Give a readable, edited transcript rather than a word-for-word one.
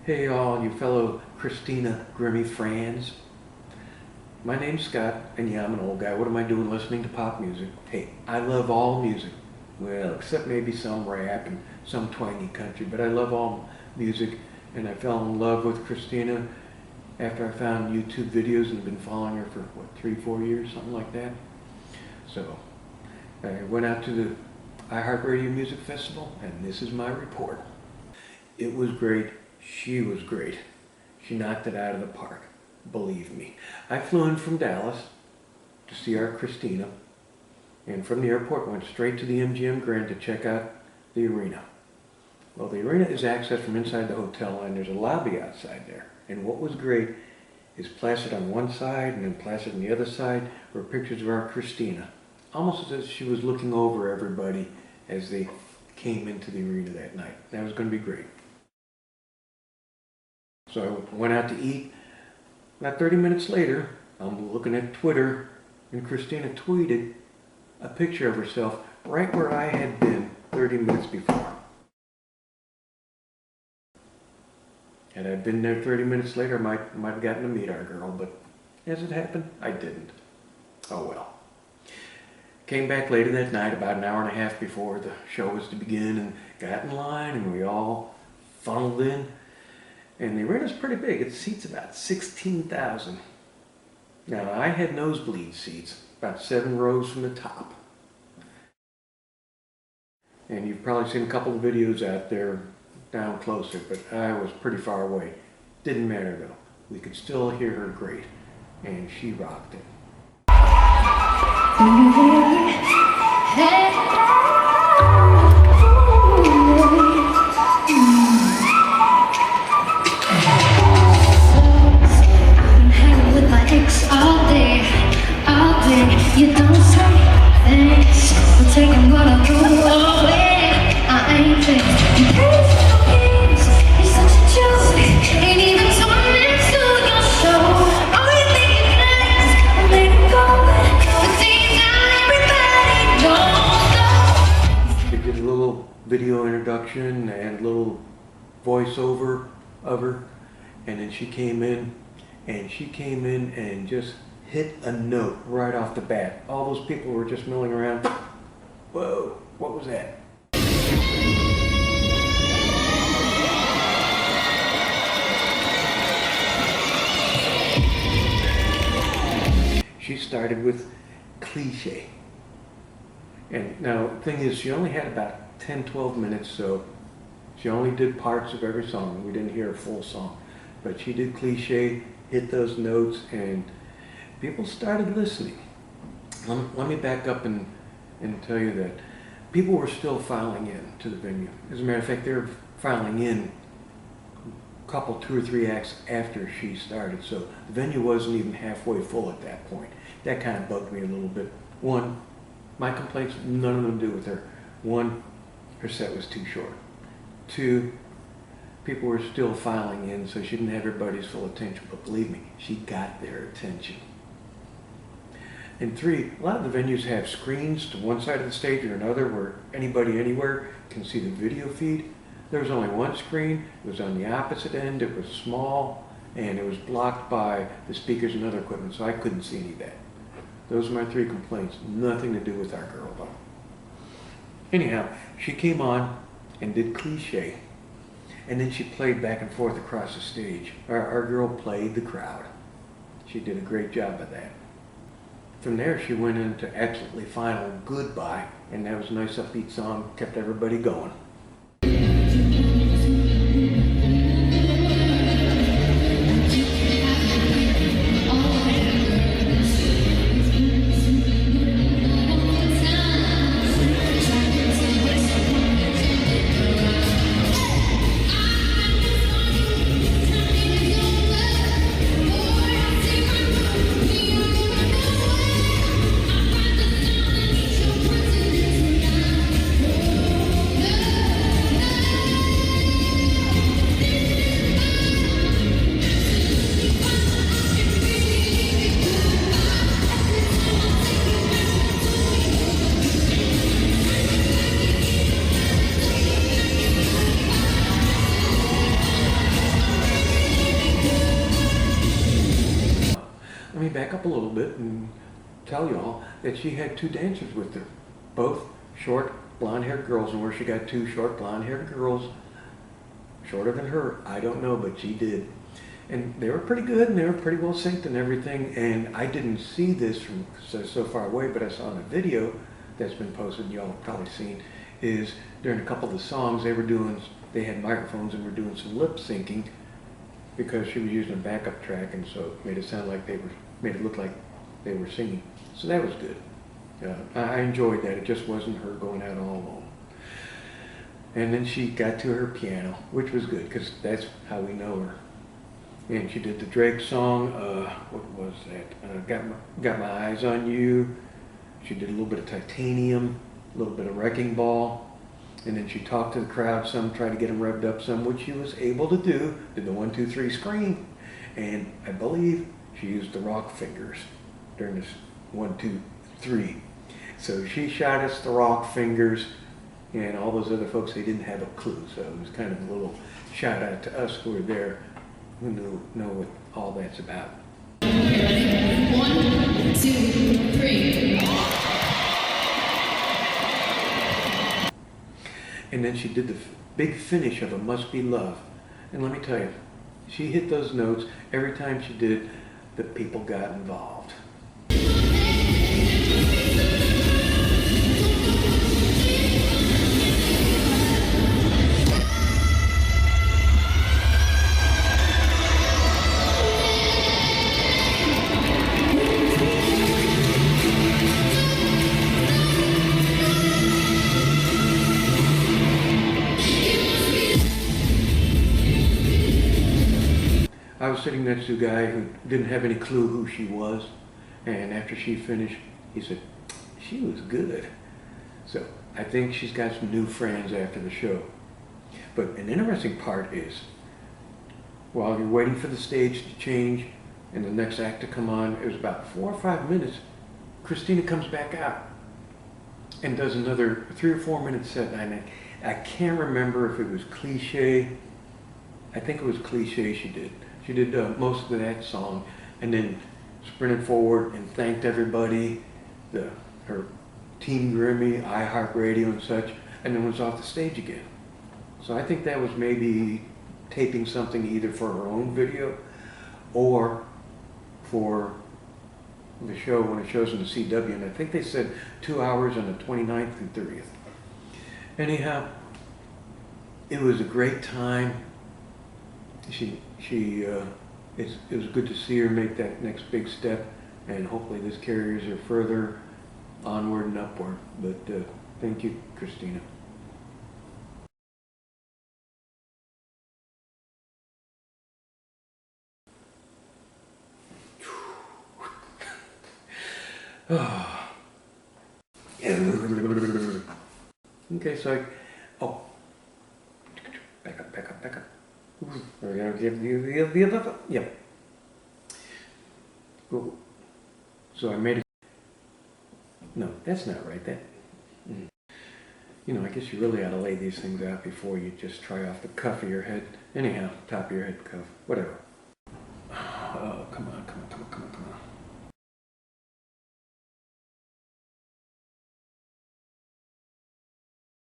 Hey all you fellow Christina Grimmie fans. My name's Scott, and yeah, I'm an old guy. What am I doing listening to pop music? Hey, I love all music. Well, except maybe some rap and some twangy country, but I love all music, and I fell in love with Christina after I found YouTube videos and been following her for, 3-4 years, something like that. So, I went out to the IHeart Music Festival, and this is my report. It was great. She was great. She knocked it out of the park, believe me. I flew in from Dallas to see our Christina, and from the airport went straight to the MGM Grand to check out the arena. Well, the arena is accessed from inside the hotel, and there's a lobby outside there. And what was great is plastered on one side and then plastered on the other side were pictures of our Christina, almost as if she was looking over everybody as they came into the arena that night. That was going to be great. So I went out to eat. About 30 minutes later, I'm looking at Twitter, and Christina tweeted a picture of herself right where I had been 30 minutes before. Had I been there 30 minutes later, I might have gotten to meet our girl, but as it happened, I didn't. Oh well. Came back later that night, about an hour and a half before the show was to begin, and got in line, and we all funneled in. And the arena's pretty big. It seats about 16,000. Now, I had nosebleed seats, about 7 rows from the top. And you've probably seen a couple of videos out there down closer, but I was pretty far away. Didn't matter though. We could still hear her great, and she rocked it. You don't say thanks for taking what I threw away. I ain't fixed. You play some games. You're such a joke. Ain't even torn into your show. All you think you can is I made it go. But deep down everybody knows. They did a little video introduction and a little voiceover of her, and then she came in and just hit a note right off the bat. All those people were just milling around. Whoa, what was that? She started with Cliche. And now the thing is, she only had about 10-12 minutes, so she only did parts of every song. We didn't hear a full song. But she did Cliche, hit those notes, and people started listening. Let me back up and tell you that people were still filing in to the venue. As a matter of fact, they were filing in a couple, 2 or 3 acts after she started. So the venue wasn't even halfway full at that point. That kind of bugged me a little bit. One, my complaints, none of them to do with her. One, her set was too short. 2, people were still filing in, so she didn't have everybody's full attention. But believe me, she got their attention. And 3, a lot of the venues have screens to one side of the stage or another where anybody anywhere can see the video feed. There was only one screen. It was on the opposite end. It was small, and it was blocked by the speakers and other equipment, so I couldn't see any of that. Those are my 3 complaints. Nothing to do with our girl, though. Anyhow, she came on and did Cliche, and then she played back and forth across the stage. Our girl played the crowd. She did a great job of that. From there, she went into Absolutely Final Goodbye, and that was a nice upbeat song, kept everybody going. back up a little bit and tell y'all that she had 2 dancers with her, both short blonde-haired girls, and where she got 2 short blonde-haired girls shorter than her, I don't know, but she did. And they were pretty good, and they were pretty well synced and everything, and I didn't see this from so far away, but I saw in a video that's been posted, y'all have probably seen, is during a couple of the songs they had microphones and were doing some lip syncing because she was using a backup track, and so it made it look like they were singing. So that was good. I enjoyed that. It just wasn't her going out all alone. And then she got to her piano, which was good because that's how we know her. And she did the Drake song, what was that? Got My Eyes on You. She did a little bit of Titanium, a little bit of Wrecking Ball. And then she talked to the crowd some, tried to get them revved up some, which she was able to do. Did the 1, 2, 3 scream. And I believe she used the rock fingers during this 1, 2, 3. So she shot us the rock fingers, and all those other folks, they didn't have a clue. So it was kind of a little shout out to us who were there, who know what all that's about. 1, 2, 3. And then she did the big finish of a Must Be Love. And let me tell you, she hit those notes every time she did, the people got involved. I was sitting next to a guy who didn't have any clue who she was, and after she finished, he said, she was good. So I think she's got some new friends after the show. But an interesting part is, while you're waiting for the stage to change and the next act to come on, it was about 4 or 5 minutes, Christina comes back out and does another 3 or 4 minute set. And I can't remember if it was Cliche. I think it was Cliche she did. She did most of that song, and then sprinted forward and thanked everybody, her Team Grimmie, iHeart Radio and such, and then was off the stage again. So I think that was maybe taping something either for her own video or for the show when it shows in the CW, and I think they said 2 hours on the 29th and 30th. Anyhow, it was a great time. It was good to see her make that next big step, and hopefully this carries her further onward and upward. But thank you, Christina. Okay, so back up. We're going to give you the other, yep. Cool. So I made it. No, that's not right. You know, I guess you really ought to lay these things out before you just try off the cuff of your head. Anyhow, top of your head cuff, whatever. Oh, come on.